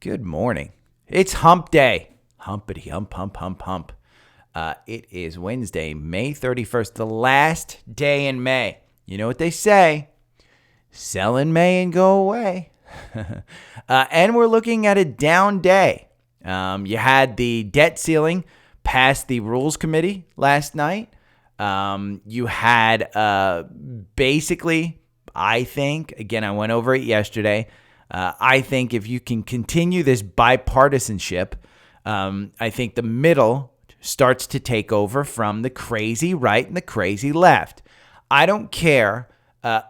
Good morning. It's hump day. Humpity hump, hump, hump, hump. It is Wednesday, May 31st, the last day in May. You know what they say? Sell in May and go away. And we're looking at a down day. You had the debt ceiling pass the rules committee last night. You had basically, I think, again, I went over it yesterday. I think if you can continue this bipartisanship, I think the middle starts to take over from the crazy right and the crazy left. I don't care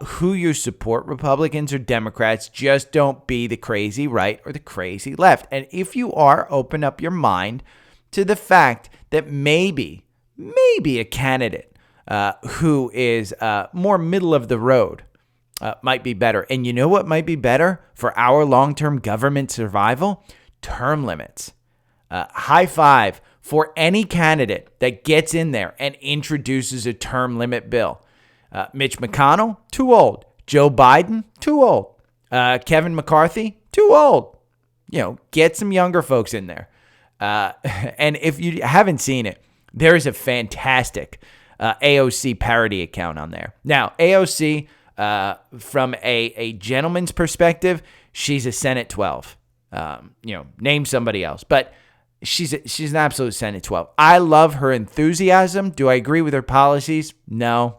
who you support, Republicans or Democrats, just don't be the crazy right or the crazy left. And if you are, open up your mind to the fact that maybe a candidate who is more middle of the road might be better. And you know what might be better for our long-term government survival? Term limits. High five for any candidate that gets in there and introduces a term limit bill. Mitch McConnell, too old. Joe Biden, too old. Kevin McCarthy, too old. Get some younger folks in there. And if you haven't seen it, there is a fantastic AOC parody account on there. Now, AOC, from a gentleman's perspective, she's a Senate 12. Name somebody else, but she's an absolute Senate 12. I love her enthusiasm. Do I agree with her policies? No,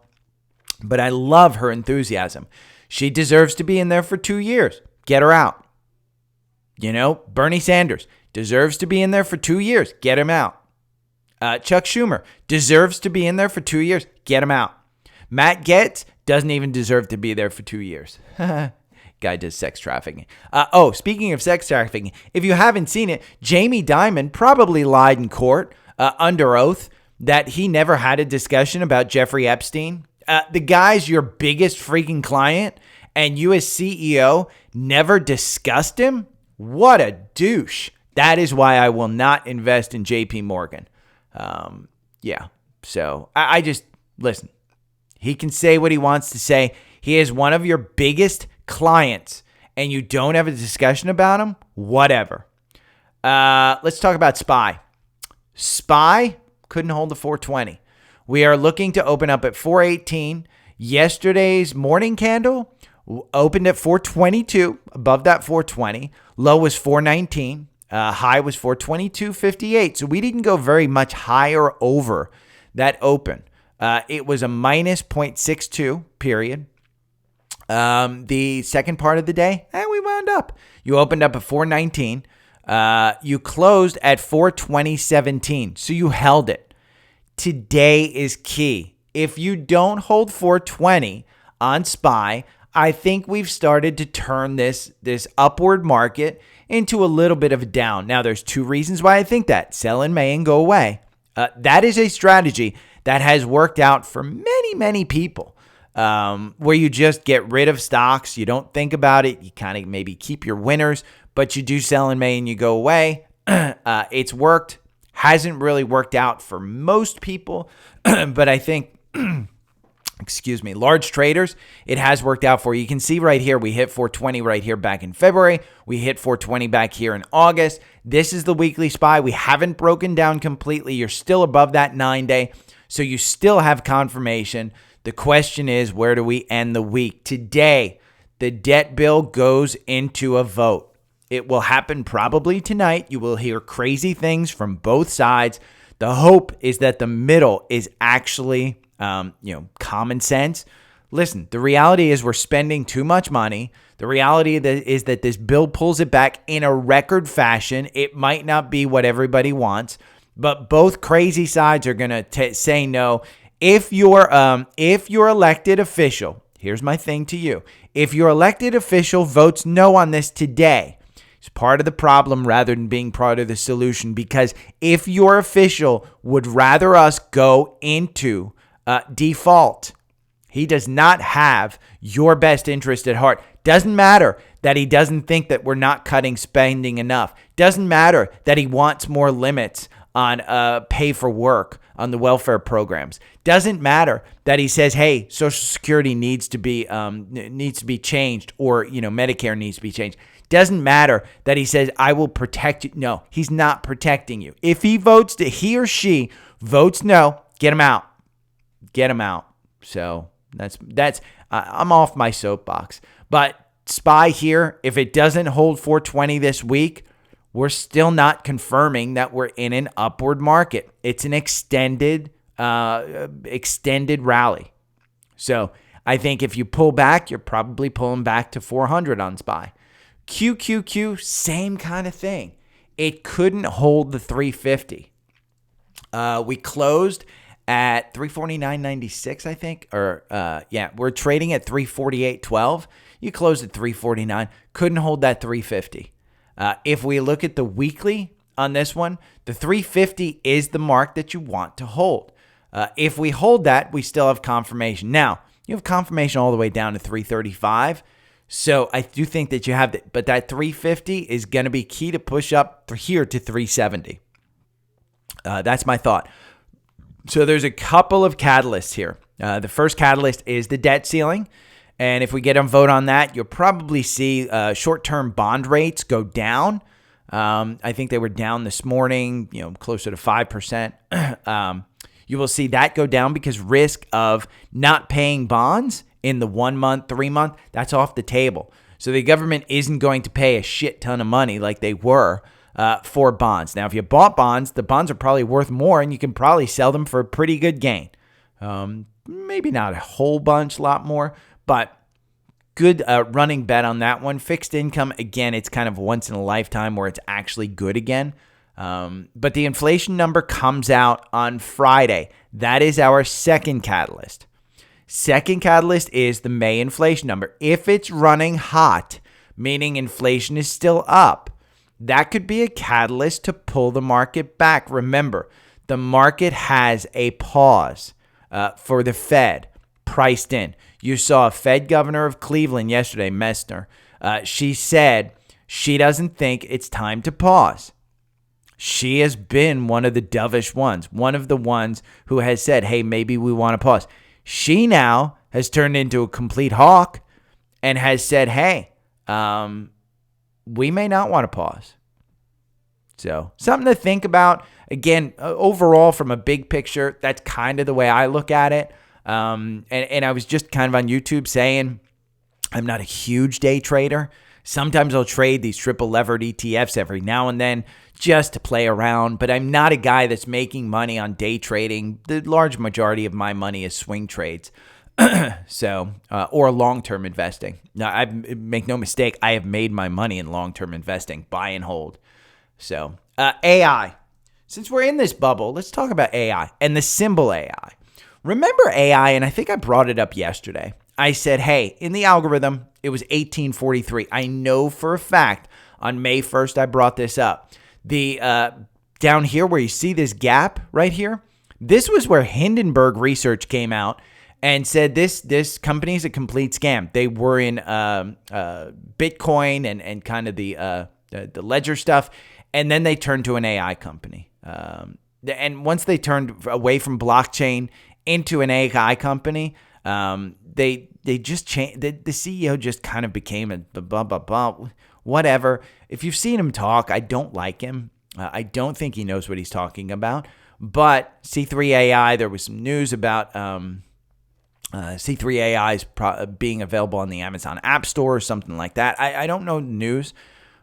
but I love her enthusiasm. She deserves to be in there for 2 years. Get her out. Bernie Sanders deserves to be in there for 2 years. Get him out. Chuck Schumer deserves to be in there for 2 years. Get him out. Matt Gaetz doesn't even deserve to be there for 2 years. Guy does sex trafficking. Speaking of sex trafficking, if you haven't seen it, Jamie Dimon probably lied in court under oath that he never had a discussion about Jeffrey Epstein. The guy's your biggest freaking client, and you as CEO never discussed him? What a douche. That is why I will not invest in JP Morgan. So I just, listen. He can say what he wants to say. He is one of your biggest clients, and you don't have a discussion about him? Whatever. Let's talk about SPY. SPY couldn't hold the 420. We are looking to open up at 418. Yesterday's morning candle opened at 422, above that 420. Low was 419. High was 422.58. So we didn't go very much higher over that open. It was a minus 0.62, period. The second part of the day, we wound up. You opened up at 419. You closed at 420.17. So you held it. Today is key. If you don't hold 420 on SPY, I think we've started to turn this upward market into a little bit of a down. Now, there's two reasons why I think that. Sell in May and go away. That is a strategy that has worked out for many, many people, where you just get rid of stocks. You don't think about it. You kind of maybe keep your winners, but you do sell in May and you go away. It's worked. Hasn't really worked out for most people, but I think, large traders, it has worked out for you. You can see right here, we hit 420 right here back in February. We hit 420 back here in August. This is the weekly SPY. We haven't broken down completely. You're still above that 9-day. So you still have confirmation. The question is, where do we end the week? Today, the debt bill goes into a vote. It will happen probably tonight. You will hear crazy things from both sides. The hope is that the middle is actually, common sense. Listen, the reality is we're spending too much money. The reality is that this bill pulls it back in a record fashion. It might not be what everybody wants, but both crazy sides are going to say no. If your elected official, here's my thing to you. If your elected official votes no on this today, it's part of the problem rather than being part of the solution. Because if your official would rather us go into default, he does not have your best interest at heart. Doesn't matter that he doesn't think that we're not cutting spending enough. Doesn't matter that he wants more limits on pay for work on the welfare programs. Doesn't matter that he says, hey, Social Security needs to be changed, or Medicare needs to be changed. Doesn't matter that he says, I will protect you. No, he's not protecting you. If he or she votes no, get him out. Get him out. So that's I'm off my soapbox. But SPY here, if it doesn't hold 420 this week, we're still not confirming that we're in an upward market. It's an extended rally. So I think if you pull back, you're probably pulling back to 400 on SPY. QQQ, same kind of thing. It couldn't hold the 350. We closed at 349.96, I think. We're trading at 348.12. You closed at 349. Couldn't hold that 350. If we look at the weekly on this one, the 350 is the mark that you want to hold. If we hold that, we still have confirmation. Now, you have confirmation all the way down to 335. So I do think that you have that, but that 350 is going to be key to push up here to 370. That's my thought. So there's a couple of catalysts here. The first catalyst is the debt ceiling. And if we get a vote on that, you'll probably see short-term bond rates go down. I think they were down this morning, closer to 5%. You will see that go down because risk of not paying bonds in the 1 month, 3 month, that's off the table. So the government isn't going to pay a shit ton of money like they were for bonds. Now, if you bought bonds, the bonds are probably worth more, and you can probably sell them for a pretty good gain. Maybe not a whole lot more, but good running bet on that one. Fixed income, again, it's kind of once in a lifetime where it's actually good again. But the inflation number comes out on Friday. That is our second catalyst. Second catalyst is the May inflation number. If it's running hot, meaning inflation is still up, that could be a catalyst to pull the market back. Remember, the market has a pause for the Fed priced in. You saw a Fed governor of Cleveland yesterday, Messner. She said she doesn't think it's time to pause. She has been one of the dovish ones, one of the ones who has said, hey, maybe we want to pause. She now has turned into a complete hawk and has said, hey, we may not want to pause. So something to think about. Again, overall, from a big picture, that's kind of the way I look at it. And I was just kind of on YouTube saying I'm not a huge day trader. Sometimes I'll trade these triple levered ETFs every now and then just to play around, but I'm not a guy that's making money on day trading. The large majority of my money is swing trades. Or long-term investing. Now, I make no mistake, I have made my money in long-term investing, buy and hold. So, AI. Since we're in this bubble, let's talk about AI and the symbol AI. Remember AI, and I think I brought it up yesterday. I said, hey, in the algorithm, it was 1843. I know for a fact on May 1st, I brought this up. The down here where you see this gap right here, this was where Hindenburg Research came out and said this company is a complete scam. They were in Bitcoin and kind of the ledger stuff, and then they turned to an AI company. And once they turned away from blockchain into an AI company, they just changed. The CEO just kind of became a blah, blah, blah, whatever. If you've seen him talk, I don't like him. I don't think he knows what he's talking about. But C3 AI, there was some news about C3 AI's being available on the Amazon App Store or something like that. I don't know the news,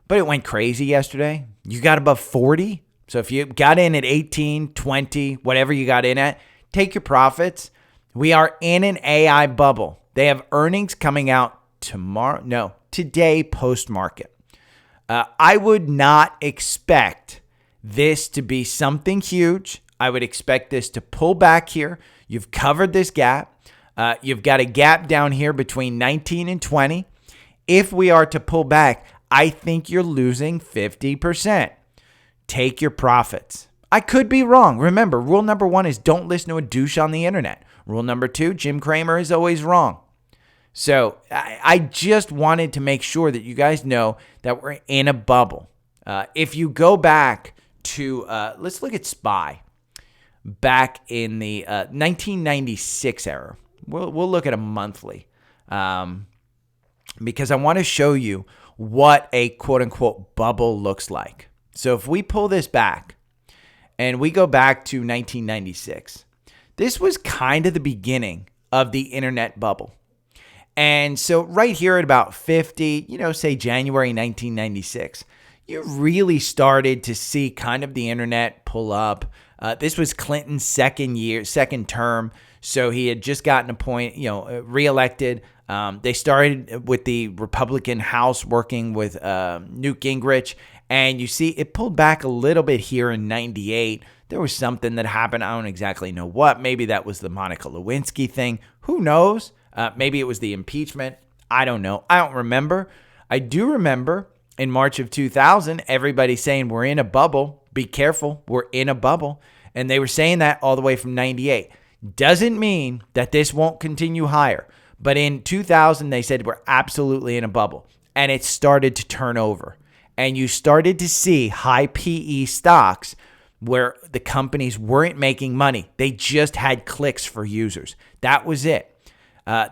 but it went crazy yesterday. You got above 40. So if you got in at 18, 20, whatever you got in at, take your profits. We are in an AI bubble. They have earnings coming out today post-market. I would not expect this to be something huge. I would expect this to pull back here. You've covered this gap. You've got a gap down here between 19 and 20. If we are to pull back, I think you're losing 50%. Take your profits. I could be wrong. Remember, rule number 1 is don't listen to a douche on the internet. Rule number 2, Jim Cramer is always wrong. So I just wanted to make sure that you guys know that we're in a bubble. If you go back to, let's look at SPY. back in the 1996 era. We'll look at a monthly because I want to show you what a quote-unquote bubble looks like. So if we pull this back and we go back to 1996, this was kind of the beginning of the internet bubble. And so right here at about 50, say January 1996, you really started to see kind of the internet pull up. This was Clinton's second term. So he had just gotten reelected. They started with the Republican House working with Newt Gingrich. And you see it pulled back a little bit here in 98. There was something that happened. I don't exactly know what. Maybe that was the Monica Lewinsky thing. Who knows? Maybe it was the impeachment. I don't know. I don't remember. I do remember in March of 2000, everybody saying we're in a bubble. Be careful. We're in a bubble. And they were saying that all the way from 98. Doesn't mean that this won't continue higher. But in 2000, they said we're absolutely in a bubble. And it started to turn over. And you started to see high PE stocks where the companies weren't making money. They just had clicks for users. That was it.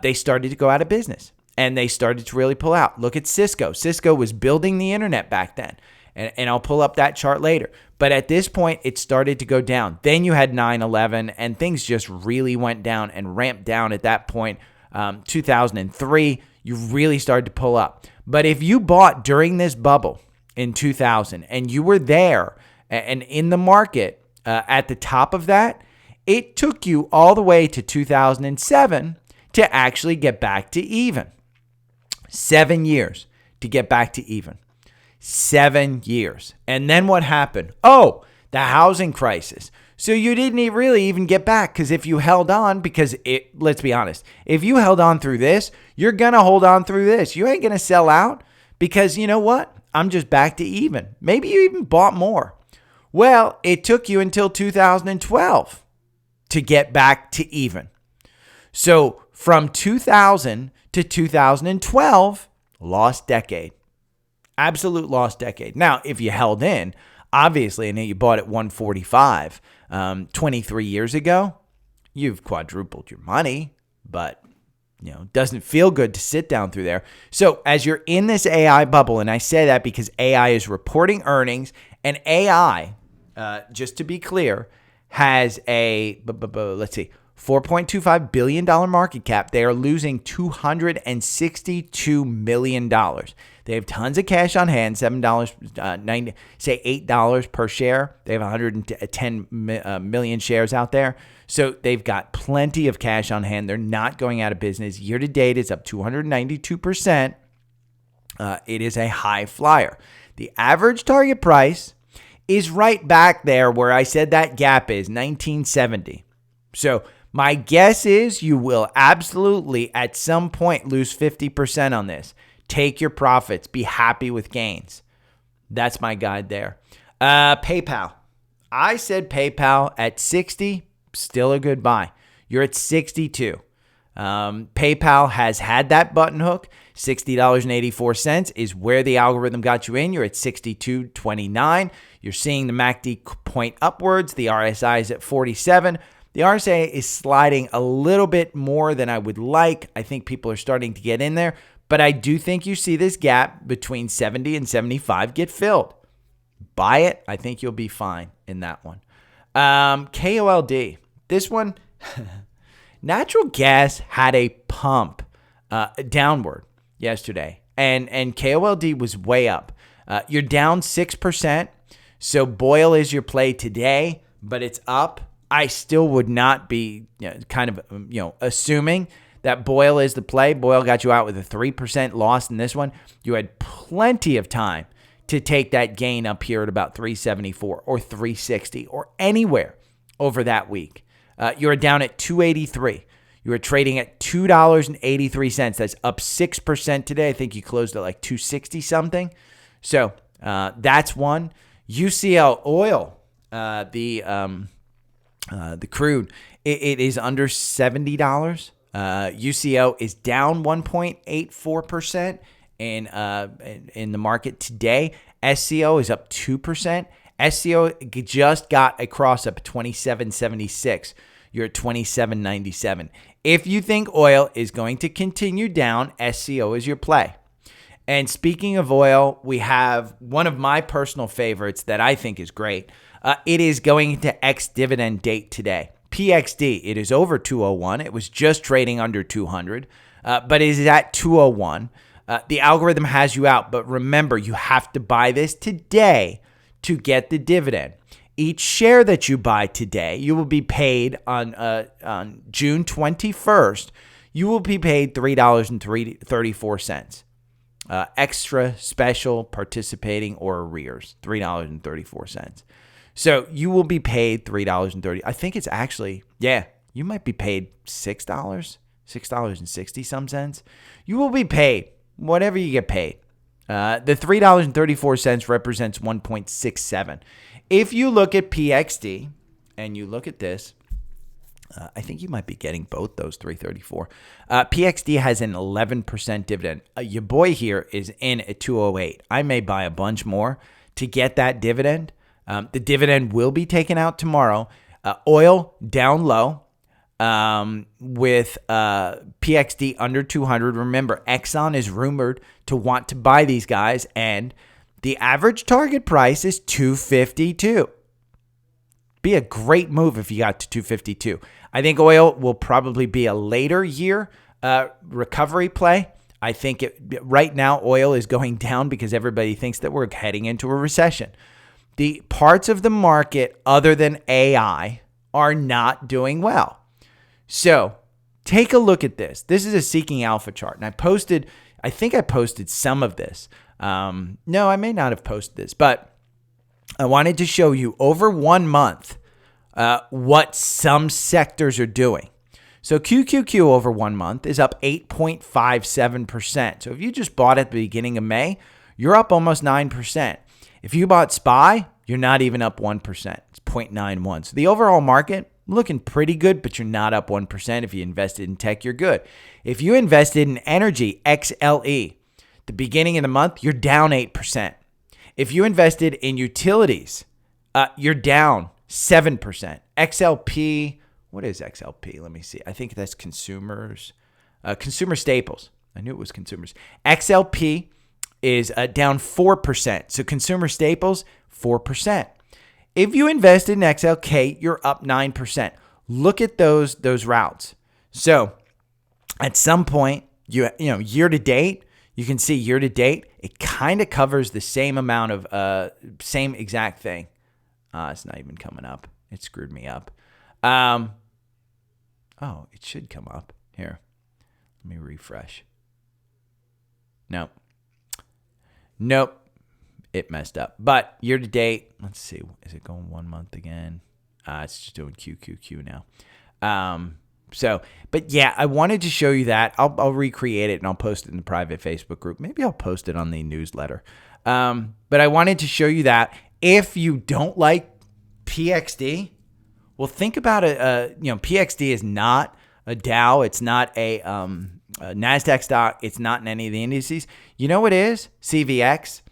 They started to go out of business. And they started to really pull out. Look at Cisco. Cisco was building the internet back then. And I'll pull up that chart later. But at this point, it started to go down. Then you had 9/11, and things just really went down and ramped down at that point. 2003, you really started to pull up. But if you bought during this bubble in 2000 and you were there and in the market at the top of that, it took you all the way to 2007 to actually get back to even. 7 years to get back to even. 7 years. And then what happened? Oh, the housing crisis. So you didn't really even get back because if you held on, let's be honest, if you held on through this, you're going to hold on through this. You ain't going to sell out because you know what? I'm just back to even. Maybe you even bought more. Well, it took you until 2012 to get back to even. So from 2000 to 2012, lost decade. Absolute lost decade. Now, if you held in, obviously, and you bought at 145 23 years ago, you've quadrupled your money, but doesn't feel good to sit down through there. So as you're in this AI bubble, and I say that because AI is reporting earnings, and AI, just to be clear, has a, let's see, $4.25 billion market cap. They are losing $262 million. They have tons of cash on hand, $7.90, say $8 per share. They have 110 million shares out there. So they've got plenty of cash on hand. They're not going out of business. Year to date, it's up 292%. It is a high flyer. The average target price is right back there where I said that gap is, 1970. So my guess is you will absolutely at some point lose 50% on this. Take your profits. Be happy with gains. That's my guide there. PayPal. I said PayPal at 60, still a good buy. You're at 62. PayPal has had that button hook. $60.84 is where the algorithm got you in. You're at 62.29. You're seeing the MACD point upwards. The RSI is at 47. The RSI is sliding a little bit more than I would like. I think people are starting to get in there. But I do think you see this gap between 70 and 75 get filled. Buy it. I think you'll be fine in that one. KOLD. This one, natural gas had a pump downward yesterday. And KOLD was way up. You're down 6%. So Boyle is your play today, but it's up. I still would not be assuming that Boyle is the play. Boyle got you out with a 3% loss in this one. You had plenty of time to take that gain up here at about 374 or 360 or anywhere over that week. You're down at 283. You were trading at $2.83. That's up 6% today. I think you closed at like 260 something. So that's one. UCL oil, the crude, it is under $70. UCO is down 1.84% in the market today. SCO is up 2%. SCO just got a cross up at 27.76. You're at 27.97. If you think oil is going to continue down, SCO is your play. And speaking of oil, we have one of my personal favorites that I think is great. It is going to ex-dividend date today. PXD, it is over 201. It was just trading under 200, but it is at 201. The algorithm has you out, but remember, you have to buy this today to get the dividend. Each share that you buy today, you will be paid on June 21st. You will be paid $3.34. Extra, special, participating, or arrears, $3.34. So you will be paid $3.30. I think it's actually, you might be paid $6.60 some cents. You will be paid whatever you get paid. The $3.34 represents 1.67. If you look at PXD and you look at this, I think you might be getting both those 334. PXD has an 11% dividend. Your boy here is in at 208. I may buy a bunch more to get that dividend. The dividend will be taken out tomorrow. Oil down low with PXD under 200. Remember, Exxon is rumored to want to buy these guys, and the average target price is 252. Be a great move if you got to 252. I think oil will probably be a later year recovery play. I think right now oil is going down because everybody thinks that we're heading into a recession. The parts of the market other than AI are not doing well. So take a look at this. This is a Seeking Alpha chart. And I think I posted some of this. No, I may not have posted this, but I wanted to show you over 1 month what some sectors are doing. So QQQ over 1 month is up 8.57%. So if you just bought at the beginning of May, you're up almost 9%. If you bought SPY, you're not even up 1%. It's 0.91. So the overall market looking pretty good, but you're not up 1%. If you invested in tech, you're good. If you invested in energy, XLE, the beginning of the month, you're down 8%. If you invested in utilities, you're down 7%. XLP, what is XLP? Let me see. I think that's consumers, consumer staples. I knew it was consumers. XLP is down 4%. So consumer staples, 4%. If you invested in XLK, you're up 9%. Look at those routes. So at some point, you know, year to date, you can see year to date, it kind of covers the same amount of same exact thing. It's not even coming up. It screwed me up. Oh, it should come up here. Let me refresh. Nope. It messed up. But year to date, let's see. Is it going 1 month again? It's just doing QQQ now. But yeah, I wanted to show you that. I'll recreate it and I'll post it in the private Facebook group. Maybe I'll post it on the newsletter. But I wanted to show you that. If you don't like PXD, well, think about it. PXD is not a Dow. It's not a Nasdaq stock. It's not in any of the indices. You know what it is? CVX.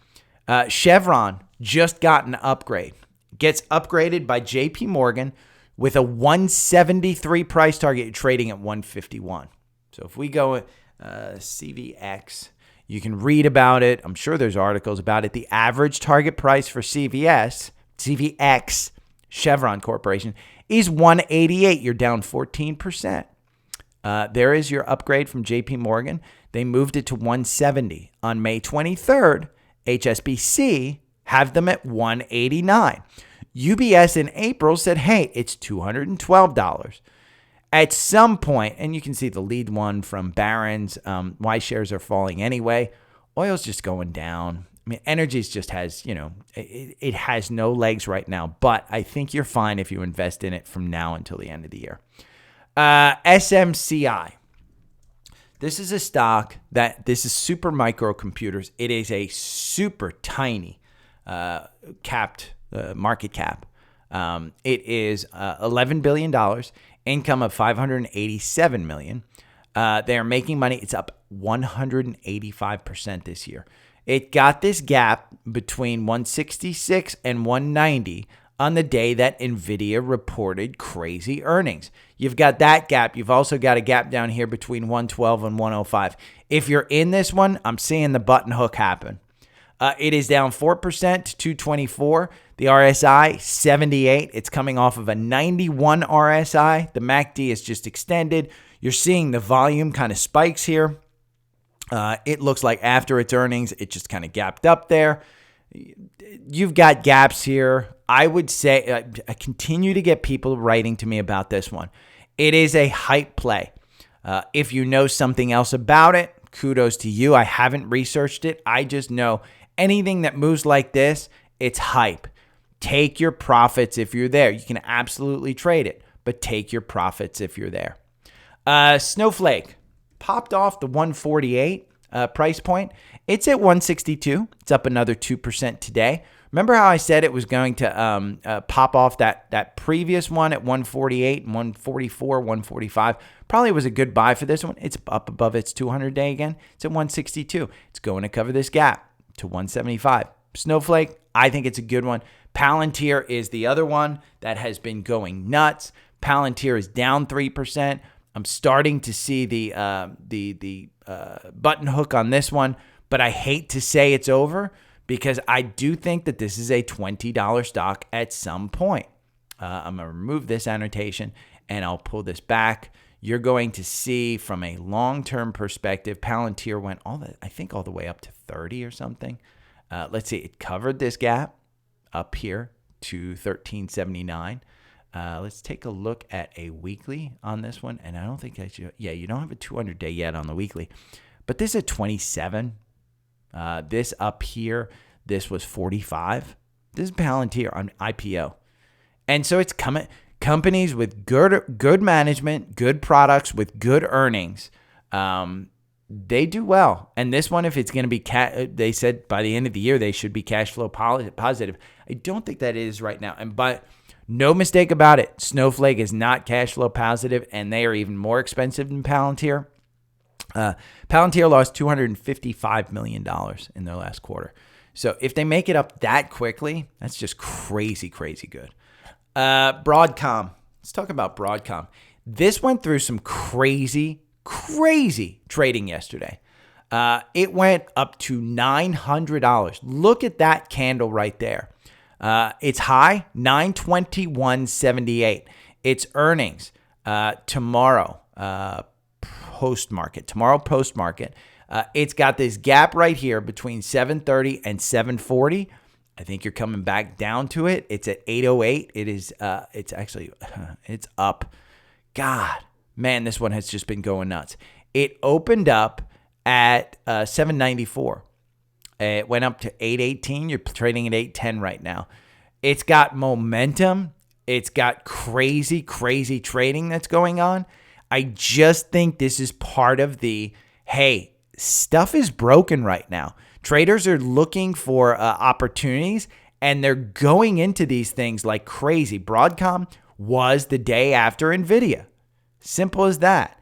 Chevron just got an upgrade. Gets upgraded by JP Morgan with a 173 price target, trading at 151. So if we go CVX, you can read about it. I'm sure there's articles about it. The average target price for CVX, Chevron Corporation, is 188. You're down 14%. There is your upgrade from JP Morgan. They moved it to 170. On May 23rd, HSBC have them at 189. UBS in April said, hey, it's $212. At some point, and you can see the lead one from Barron's, why shares are falling anyway. Oil's just going down. I mean, energies just has, it has no legs right now, but I think you're fine if you invest in it from now until the end of the year. SMCI. This is a stock this is super microcomputers. It is a super tiny capped market cap. It is $11 billion, income of $587 million. They are making money. It's up 185% this year. It got this gap between 166 and 190 on the day that NVIDIA reported crazy earnings. You've got that gap. You've also got a gap down here between 112 and 105. If you're in this one, I'm seeing the button hook happen. It is down 4% to 224. The RSI, 78. It's coming off of a 91 RSI. The MACD is just extended. You're seeing the volume kind of spikes here. It looks like after its earnings, it just kind of gapped up there. You've got gaps here. I would say I continue to get people writing to me about this one. It is a hype play. If you know something else about it, kudos to you. I haven't researched it. I just know anything that moves like this, it's hype. Take your profits if you're there. You can absolutely trade it, but take your profits if you're there. Snowflake popped off the 148 price point. It's at 162. It's up another 2% today. Remember how I said it was going to pop off that previous one at 148, 144, 145? Probably was a good buy for this one. It's up above its 200-day again. It's at 162. It's going to cover this gap to 175. Snowflake, I think it's a good one. Palantir is the other one that has been going nuts. Palantir is down 3%. I'm starting to see the button hook on this one, but I hate to say it's over because I do think that this is a $20 stock at some point. I'm going to remove this annotation and I'll pull this back. You're going to see from a long-term perspective, Palantir went all the way up to 30 or something. Let's see, it covered this gap up here to 1379. Let's take a look at a weekly on this one. And I don't think I should. Yeah, you don't have a 200-day yet on the weekly. But this is 27. This up here, this was 45. This is Palantir on IPO. And so it's coming. Companies with good management, good products with good earnings, they do well. And this one, if it's going to be, they said by the end of the year, they should be cash flow positive. I don't think that is right now. But no mistake about it, Snowflake is not cash flow positive, and they are even more expensive than Palantir. Palantir lost $255 million in their last quarter. So if they make it up that quickly, that's just crazy, crazy good. Broadcom. Let's talk about Broadcom. This went through some crazy trading yesterday. It went up to $900. Look at that candle right there. It's high, $921.78. Its earnings tomorrow post-market. It's got this gap right here between 730 and 740. I think you're coming back down to it. It's at 808. It is. It's up. God, man, this one has just been going nuts. It opened up at 794. It went up to 818. You're trading at 810 right now. It's got momentum. It's got crazy trading that's going on. I just think this is part of the, hey, stuff is broken right now. Traders are looking for opportunities, and they're going into these things like crazy. Broadcom was the day after NVIDIA. Simple as that.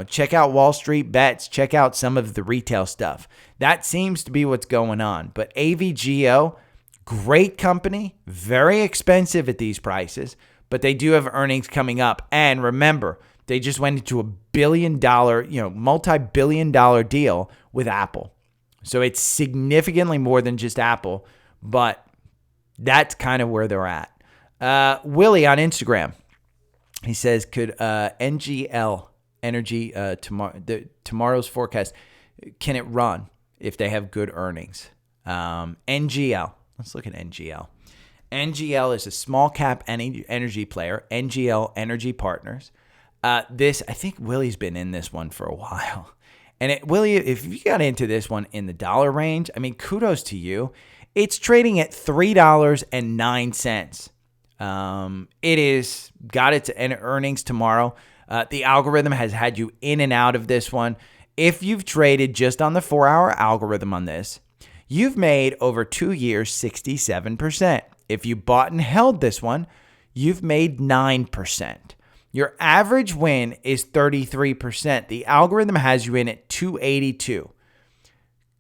Check out Wall Street Bets. Check out some of the retail stuff. That seems to be what's going on. But AVGO, great company, very expensive at these prices, but they do have earnings coming up. And remember, they just went into a billion-dollar, multi-billion-dollar deal with Apple. So it's significantly more than just Apple, but that's kind of where they're at. Willie on Instagram, he says, could NGL Energy tomorrow's forecast, can it run if they have good earnings? NGL, let's look at NGL. NGL is a small cap energy player, NGL Energy Partners. I think Willie's been in this one for a while. And Willie, if you got into this one in the dollar range, I mean, kudos to you. It's trading at $3.09. It is got its earnings tomorrow. The algorithm has had you in and out of this one. If you've traded just on the 4-hour algorithm on this, you've made over 2 years 67%. If you bought and held this one, you've made 9%. Your average win is 33%. The algorithm has you in at 282.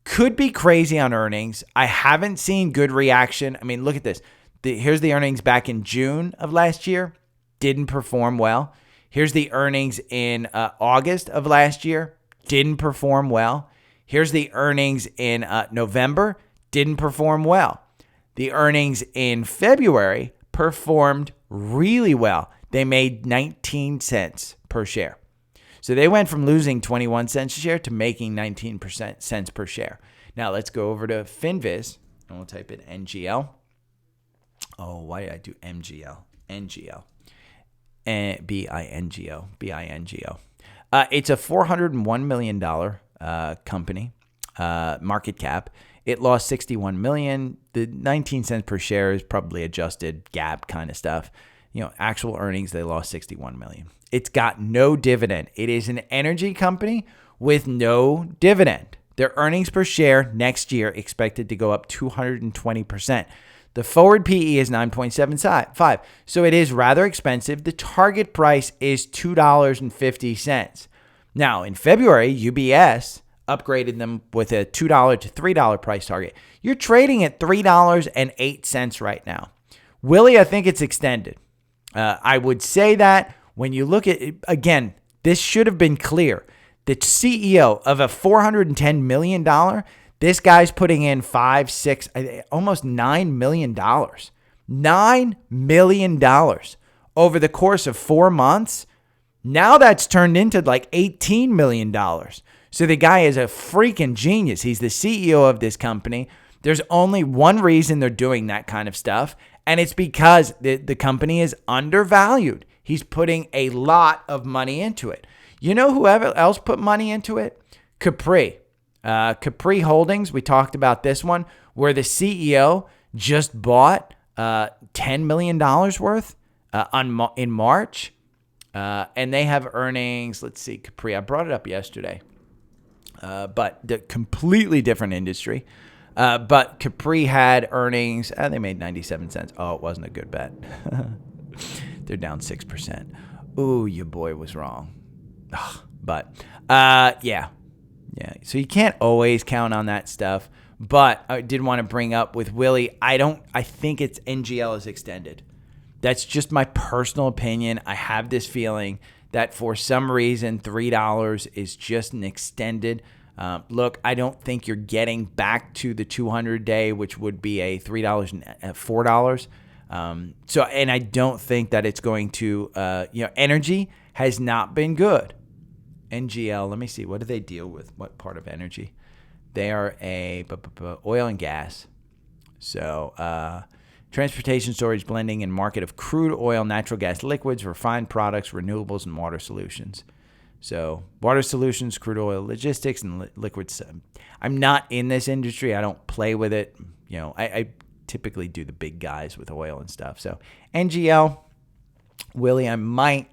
Could be crazy on earnings. I haven't seen good reaction. I mean, look at this. Here's the earnings back in June of last year. Didn't perform well. Here's the earnings in August of last year. Didn't perform well. Here's the earnings in November. Didn't perform well. The earnings in February performed really well. They made 19 cents per share. So they went from losing 21 cents a share to making 19 cents per share. Now let's go over to FinViz, and we'll type in NGL. Oh, why did I do MGL? NGL. BINGO. It's a $401 million company, market cap. It lost $61 million. The 19 cents per share is probably adjusted GAAP kind of stuff. Actual earnings, they lost $61 million. It's got no dividend. It is an energy company with no dividend. Their earnings per share next year expected to go up 220%. The forward PE is 9.75. So it is rather expensive. The target price is $2.50. Now, in February, UBS upgraded them with a $2 to $3 price target. You're trading at $3.08 right now. Willie, I think it's extended. I would say that when you look at it, again, this should have been clear. The CEO of a $410 million, this guy's putting in almost $9 million. $9 million over the course of 4 months. Now that's turned into like $18 million. So the guy is a freaking genius. He's the CEO of this company. There's only one reason they're doing that kind of stuff, and it's because the company is undervalued. He's putting a lot of money into it. You know who else put money into it? Capri. Capri Holdings, we talked about this one, where the CEO just bought $10 million worth in March. And they have earnings. Let's see, Capri. I brought it up yesterday. But the completely different industry. But Capri had earnings. They made 97 cents. Oh, it wasn't a good bet. They're down 6%. Ooh, your boy was wrong. But yeah. So you can't always count on that stuff. But I did want to bring up with Willie, I think it's NGL is extended. That's just my personal opinion. I have this feeling that for some reason, $3 is just an extended. Look, I don't think you're getting back to the 200-day, which would be a $3 and $4. And I don't think that it's going to, energy has not been good. NGL, let me see. What do they deal with? What part of energy? They are a oil and gas. So, transportation, storage, blending, and market of crude oil, natural gas liquids, refined products, renewables, and water solutions. So, water solutions, crude oil, logistics, and liquids. I'm not in this industry. I don't play with it. I typically do the big guys with oil and stuff. So, NGL, Willie, I might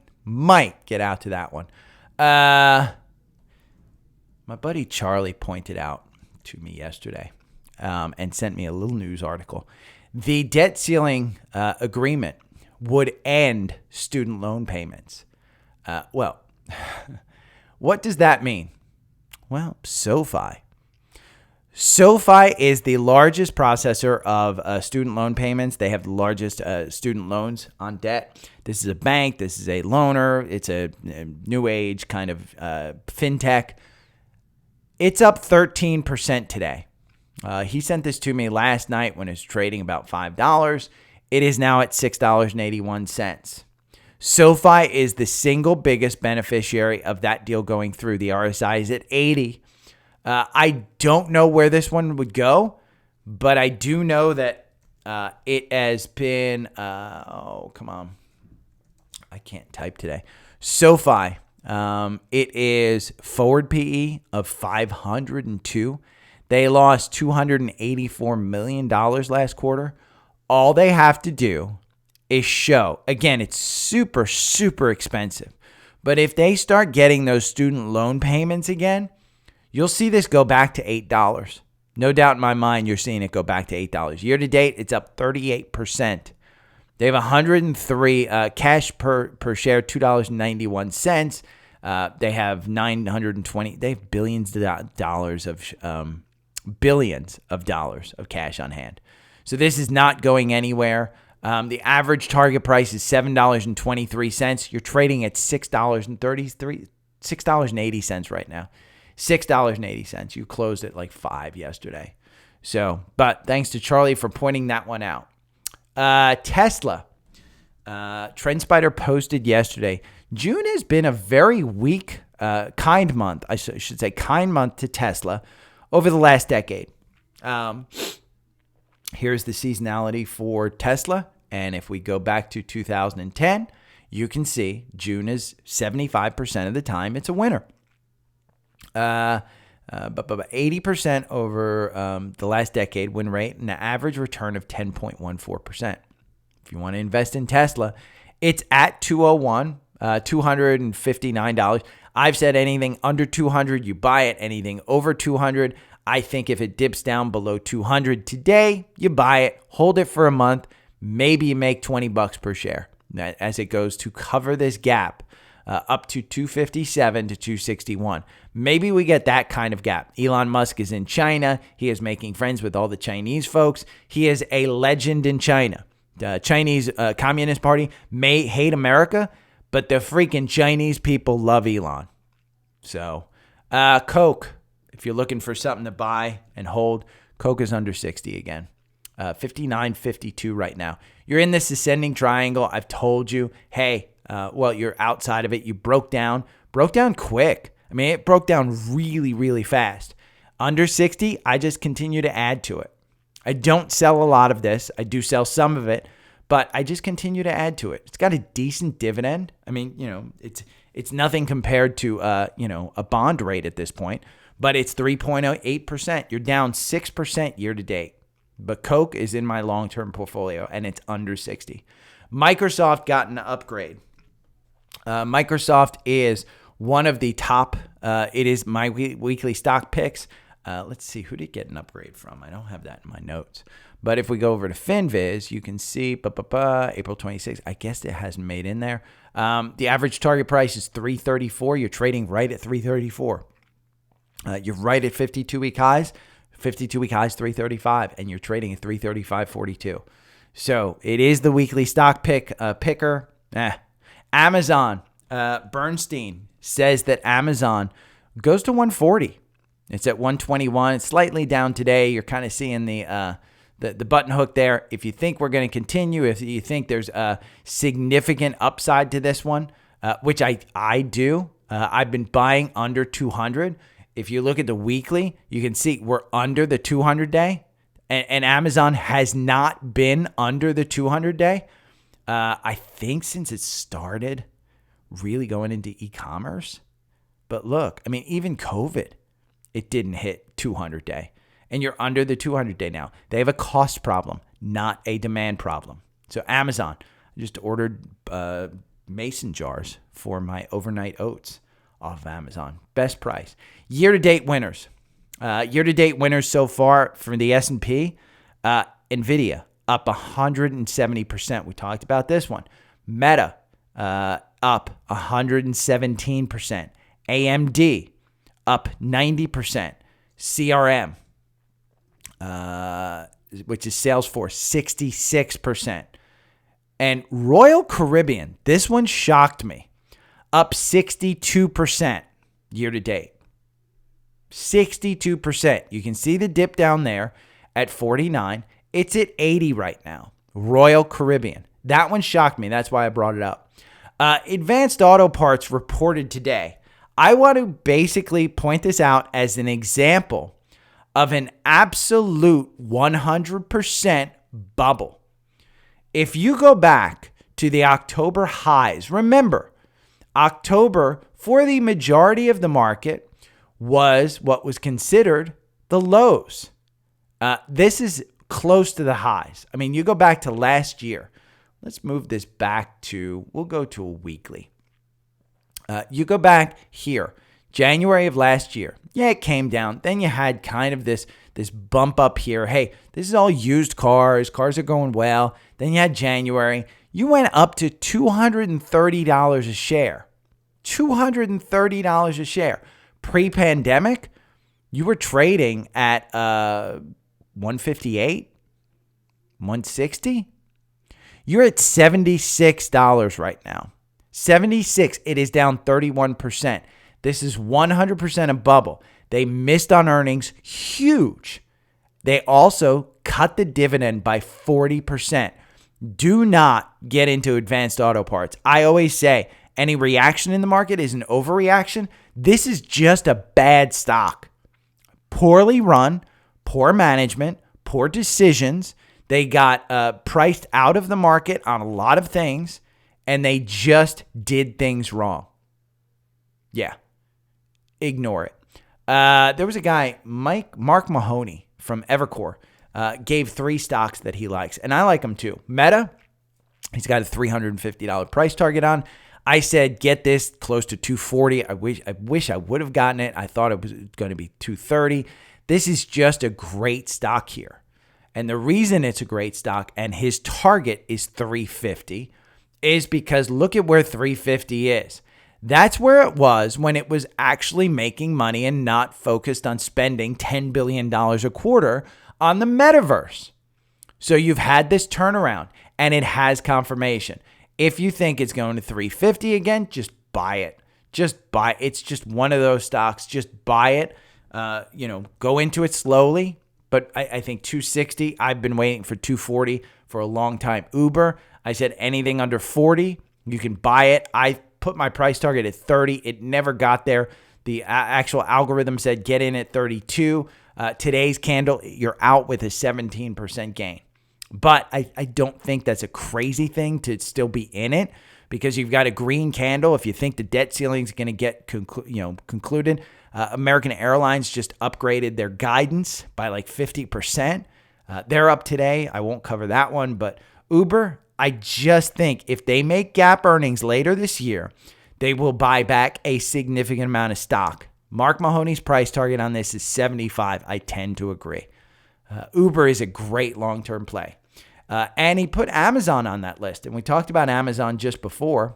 get out to that one. My buddy Charlie pointed out to me yesterday and sent me a little news article. The debt ceiling agreement would end student loan payments. Well, what does that mean? Well, SOFI. SOFI is the largest processor of student loan payments. They have the largest student loans on debt. This is a bank. This is a loaner. It's a new age kind of fintech. It's up 13% today. He sent this to me last night when it was trading about $5. It is now at $6.81. SOFI is the single biggest beneficiary of that deal going through. The RSI is at 80. I don't know where this one would go, but I do know that it has been, come on. I can't type today. SOFI, it is forward PE of 502. They lost $284 million last quarter. All they have to do is show, again, it's super, super expensive. But if they start getting those student loan payments again, you'll see this go back to $8. No doubt in my mind, you're seeing it go back to $8. Year to date, it's up 38%. They have 103 cash per share, $2.91. They have 920. They have billions of dollars of billions of dollars of cash on hand. So this is not going anywhere. The average target price is $7.23. You're trading at $6.80 right now. $6.80. You closed at like $5 yesterday. So, but thanks to Charlie for pointing that one out. Tesla. TrendSpider posted yesterday. June has been a very weak, kind month. I should say kind month to Tesla over the last decade. Here's the seasonality for Tesla. And if we go back to 2010, you can see June is 75% of the time it's a winner. But 80% over the last decade win rate and an average return of 10.14%. If you want to invest in Tesla, it's at 201, $259. I've said anything under 200, you buy it. Anything over 200, I think if it dips down below 200 today, you buy it, hold it for a month. Maybe you make $20 per share as it goes to cover this gap up to 257 to 261. Maybe we get that kind of gap. Elon Musk is in China. He is making friends with all the Chinese folks. He is a legend in China. The Chinese Communist Party may hate America, but the freaking Chinese people love Elon. So, Coke, if you're looking for something to buy and hold, Coke is under 60 again. 59.52 right now. You're in this ascending triangle. I've told you, hey, you're outside of it. You broke down quick. I mean, it broke down really, really fast. Under 60, I just continue to add to it. I don't sell a lot of this. I do sell some of it, but I just continue to add to it. It's got a decent dividend. I mean, it's nothing compared to, a bond rate at this point, but it's 3.08%. You're down 6% year to date. But Coke is in my long-term portfolio, and it's under 60. Microsoft got an upgrade. Microsoft is one of the top. It is my weekly stock picks. Let's see, who did get an upgrade from? I don't have that in my notes. But if we go over to FinViz, you can see April 26th. I guess it hasn't made in there. The average target price is $334. You're trading right at $334. You're right at 52-week highs. 52-week highs, 335, and you're trading at 335.42. So it is the weekly stock picker. Amazon, Bernstein says that Amazon goes to 140. It's at 121. It's slightly down today. You're kind of seeing the button hook there. If you think we're going to continue, if you think there's a significant upside to this one, which I do, I've been buying under 200. If you look at the weekly, you can see we're under the 200-day, and Amazon has not been under the 200-day. I think since it started really going into e-commerce. But look, I mean, even COVID, it didn't hit 200-day, and you're under the 200-day now. They have a cost problem, not a demand problem. So Amazon, I just ordered mason jars for my overnight oats off of Amazon. Best price. Year-to-date winners. Year-to-date winners so far from the S&P. NVIDIA up 170%. We talked about this one. Meta up 117%. AMD up 90%. CRM, which is Salesforce, 66%. And Royal Caribbean, this one shocked me. Up 62% year to date. 62%. You can see the dip down there at 49. It's at 80 right now. Royal Caribbean. That one shocked me. That's why I brought it up. Advanced Auto Parts reported today. I want to basically point this out as an example of an absolute 100% bubble. If you go back to the October highs, remember, October, for the majority of the market, was what was considered the lows. This is close to the highs. I mean, you go back to last year. Let's move this back to, we'll go to a weekly. You go back here, January of last year. Yeah, it came down. Then you had kind of this bump up here. Hey, this is all used cars. Cars are going well. Then you had January. You went up to $230 a share. $230 a share. Pre-pandemic, You were trading at 158, 160. You're at $76 right now. 76. It is down 31%. This is 100% a bubble. They missed on earnings. Huge. They also cut the dividend by 40%. Do not get into advanced auto parts. I always say any reaction in the market is an overreaction. This is just a bad stock. Poorly run, poor management, poor decisions. They got priced out of the market on a lot of things, and they just did things wrong. Yeah. Ignore it. There was a guy, Mark Mahoney from Evercore, gave 3 stocks that he likes, and I like them too. Meta, he's got a $350 price target on. I said, get this close to 240. I wish I would have gotten it. I thought it was going to be 230. This is just a great stock here. And the reason it's a great stock and his target is 350 is because look at where 350 is. That's where it was when it was actually making money and not focused on spending $10 billion a quarter on the metaverse. So you've had this turnaround and it has confirmation. If you think it's going to 350 again, just buy it. Just buy it. It's just one of those stocks. Just buy it. Go into it slowly. But I think 260, I've been waiting for 240 for a long time. Uber, I said anything under 40, you can buy it. I put my price target at 30. It never got there. The actual algorithm said get in at 32. Today's candle, you're out with a 17% gain. But I don't think that's a crazy thing to still be in it because you've got a green candle. If you think the debt ceiling is going to get concluded, American Airlines just upgraded their guidance by like 50%. They're up today. I won't cover that one. But Uber, I just think if they make GAAP earnings later this year, they will buy back a significant amount of stock. Mark Mahoney's price target on this is 75. I tend to agree. Uber is a great long-term play. And he put Amazon on that list. And we talked about Amazon just before.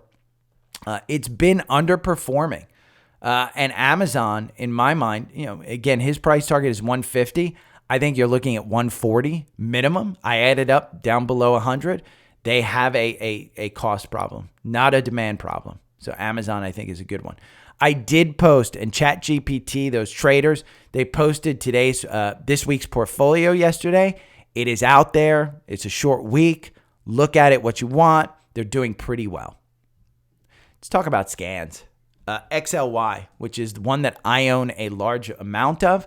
It's been underperforming. And Amazon, in my mind, again, his price target is 150. I think you're looking at 140 minimum. I added up down below 100. They have a cost problem, not a demand problem. So Amazon, I think, is a good one. I did post, and ChatGPT, those traders, they posted this week's portfolio yesterday. It is out there. It's a short week. Look at it what you want. They're doing pretty well. Let's talk about scans. XLY, which is the one that I own a large amount of.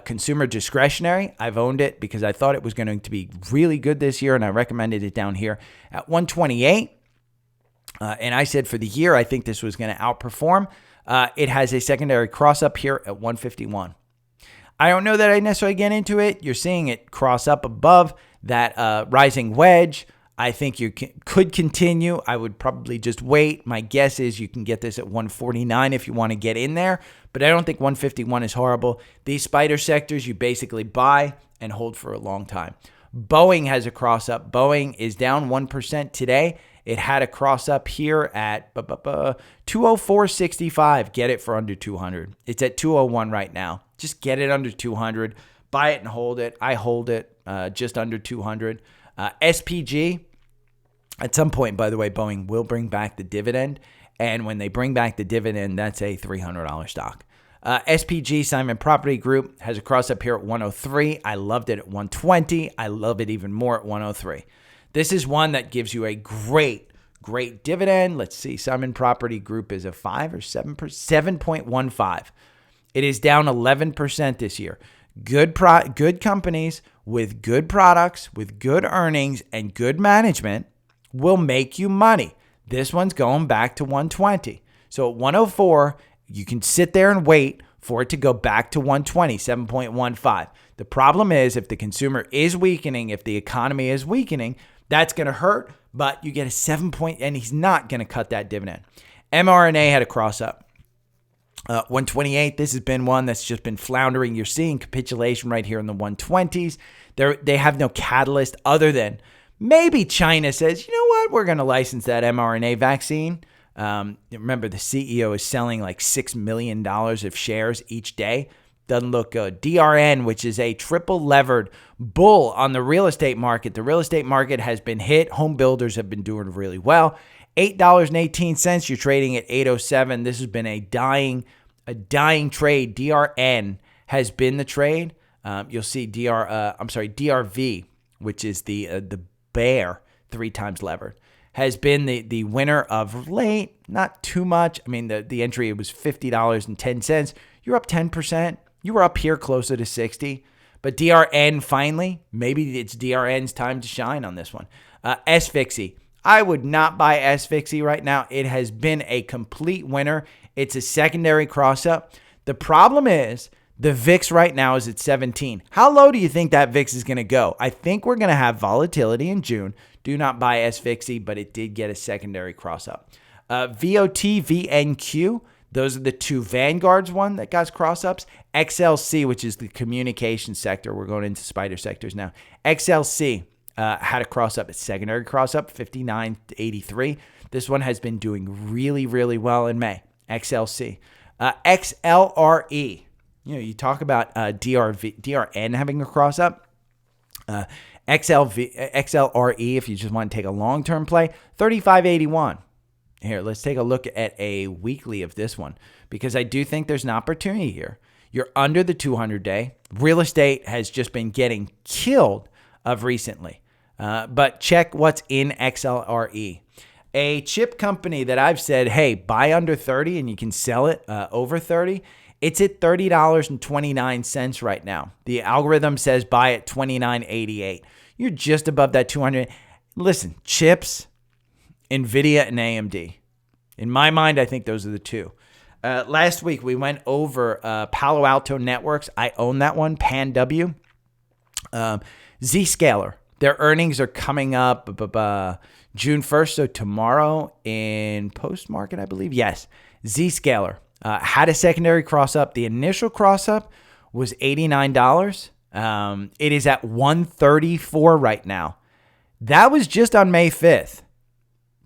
Consumer discretionary. I've owned it because I thought it was going to be really good this year, and I recommended it down here at 128. And I said for the year, I think this was going to outperform. It has a secondary cross up here at 151. I don't know that I necessarily get into it. You're seeing it cross up above that rising wedge. I think you could continue. I would probably just wait. My guess is you can get this at 149 if you want to get in there, but I don't think 151 is horrible. These spider sectors, you basically buy and hold for a long time. Boeing has a cross up. Boeing is down 1% today. It had a cross up here at 204.65. Get it for under 200. It's at 201 right now. Just get it under 200. Buy it and hold it. I hold it just under 200. SPG, at some point, by the way, Boeing will bring back the dividend. And when they bring back the dividend, that's a $300 stock. SPG, Simon Property Group, has a cross up here at 103. I loved it at 120. I love it even more at 103. This is one that gives you a great dividend. Let's see. Simon Property Group is a 5 or 7%, 7.15. It is down 11% this year. Good companies with good products, with good earnings and good management will make you money. This one's going back to 120. So at 104, you can sit there and wait for it to go back to 120, 7.15. The problem is if the consumer is weakening, if the economy is weakening, that's going to hurt, but you get a 7 point, and he's not going to cut that dividend. mRNA had a cross up. 128, this has been one that's just been floundering. You're seeing capitulation right here in the 120s. They have no catalyst other than maybe China says, you know what, we're going to license that mRNA vaccine. Remember, the CEO is selling like $6 million of shares each day. doesn't look good. DRN, which is a triple levered bull on the real estate market. The real estate market has been hit. Home builders have been doing really well. $8.18. You're trading at 807. This has been a dying trade. DRN has been the trade. You'll see DRV, which is the bear, 3 times levered, has been the winner of late. Not too much. I mean, the entry was $50.10. You're up 10%. You were up here closer to 60. But DRN finally, maybe it's DRN's time to shine on this one. SFIXI. I would not buy SFIXI right now. It has been a complete winner. It's a secondary cross-up. The problem is the VIX right now is at 17. How low do you think that VIX is going to go? I think we're going to have volatility in June. Do not buy SFIXI, but it did get a secondary cross-up. VOT, VNQ, those are the 2 Vanguards one that got cross-ups. XLC, which is the communication sector. We're going into spider sectors now. XLC had a cross-up, a secondary cross-up, 59.83. This one has been doing really, really well in May. XLC. XLRE. You talk about DRN having a cross-up. XLRE, if you just want to take a long-term play, 35.81. Here, let's take a look at a weekly of this one because I do think there's an opportunity here. You're under the 200-day. Real estate has just been getting killed of recently. But check what's in XLRE. A chip company that I've said, hey, buy under 30 and you can sell it over 30. It's at $30.29 right now. The algorithm says buy at $29.88. You're just above that 200. Listen, chips, NVIDIA and AMD. In my mind, I think those are the 2. Last week, we went over Palo Alto Networks. I own that one, PanW. Zscaler. Their earnings are coming up June 1st, so tomorrow in post-market, I believe. Yes, Zscaler had a secondary cross-up. The initial cross-up was $89. It is at $134 right now. That was just on May 5th.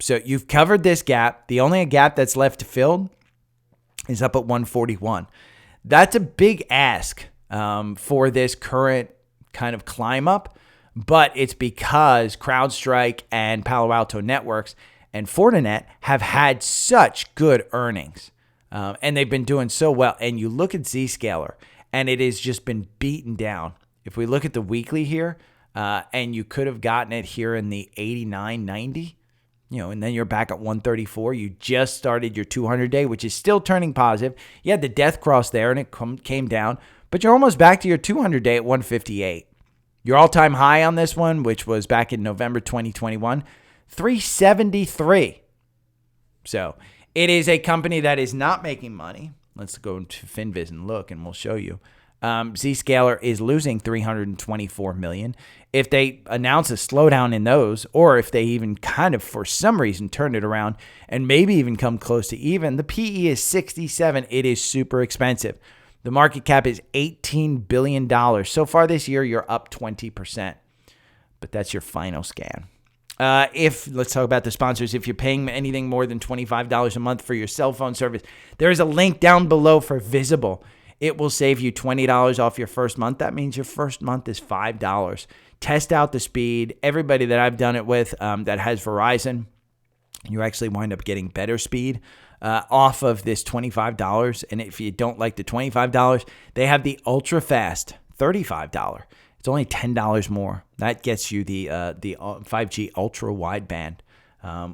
So you've covered this gap. The only gap that's left to fill is up at 141. That's a big ask for this current kind of climb up, but it's because CrowdStrike and Palo Alto Networks and Fortinet have had such good earnings, and they've been doing so well. And you look at Zscaler, and it has just been beaten down. If we look at the weekly here, and you could have gotten it here in the 89, 90, and then you're back at 134. You just started your 200-day, which is still turning positive. You had the death cross there, and it came down, but you're almost back to your 200-day at 158. Your all-time high on this one, which was back in November 2021, 373. So it is a company that is not making money. Let's go into FinViz and look, and we'll show you. Zscaler is losing $324 million. If they announce a slowdown in those, or if they even kind of, for some reason, turn it around and maybe even come close to even, the PE is 67. It is super expensive. The market cap is $18 billion. So far this year, you're up 20%. But that's your final scan. Let's talk about the sponsors. If you're paying anything more than $25 a month for your cell phone service, there is a link down below for Visible. It will save you $20 off your first month. That means your first month is $5. Test out the speed. Everybody that I've done it with that has Verizon, you actually wind up getting better speed off of this $25. And if you don't like the $25, they have the ultra fast $35. It's only $10 more. That gets you the 5G ultra wideband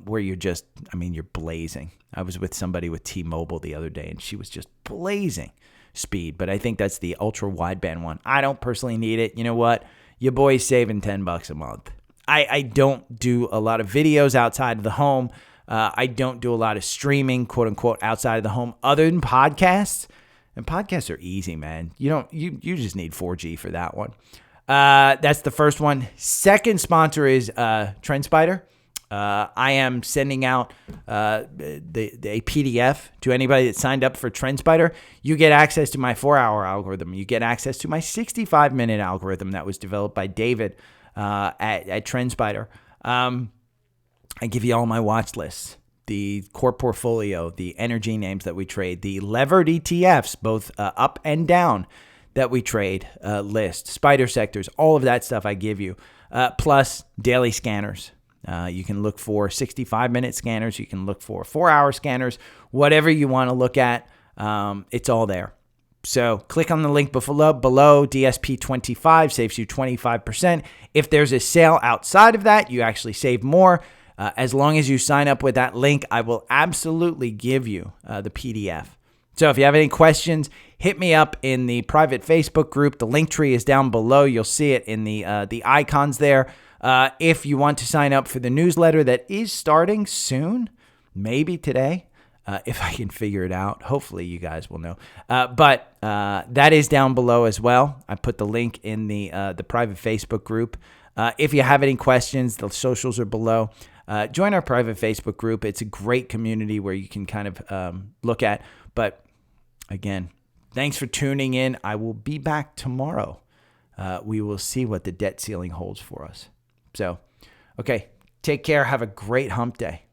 where you're blazing. I was with somebody with T-Mobile the other day, and she was just blazing speed. But I think that's the ultra wideband one. I don't personally need it. You know what? Your boy's saving $10 a month. I don't do a lot of videos outside of the home. I don't do a lot of streaming, quote unquote, outside of the home, other than podcasts. And podcasts are easy, man. You just need 4G for that one. That's the first one. Second sponsor is TrendSpider. I am sending out a PDF to anybody that signed up for TrendSpider. You get access to my 4-hour algorithm. You get access to my 65-minute algorithm that was developed by David at TrendSpider. I give you all my watch lists, the core portfolio, the energy names that we trade, the levered ETFs, both up and down. that we trade list, spider sectors, all of that stuff I give you, plus daily scanners. You can look for 65-minute scanners. You can look for 4-hour scanners, whatever you want to look at. It's all there. So click on the link below. DSP25 saves you 25%. If there's a sale outside of that, you actually save more. As long as you sign up with that link, I will absolutely give you the PDF. So if you have any questions, hit me up in the private Facebook group. The link tree is down below. You'll see it in the icons there. If you want to sign up for the newsletter that is starting soon, maybe today, if I can figure it out. Hopefully you guys will know. But that is down below as well. I put the link in the private Facebook group. If you have any questions, the socials are below. Join our private Facebook group. It's a great community where you can kind of look at. But again, thanks for tuning in. I will be back tomorrow. We will see what the debt ceiling holds for us. So, okay, take care. Have a great hump day.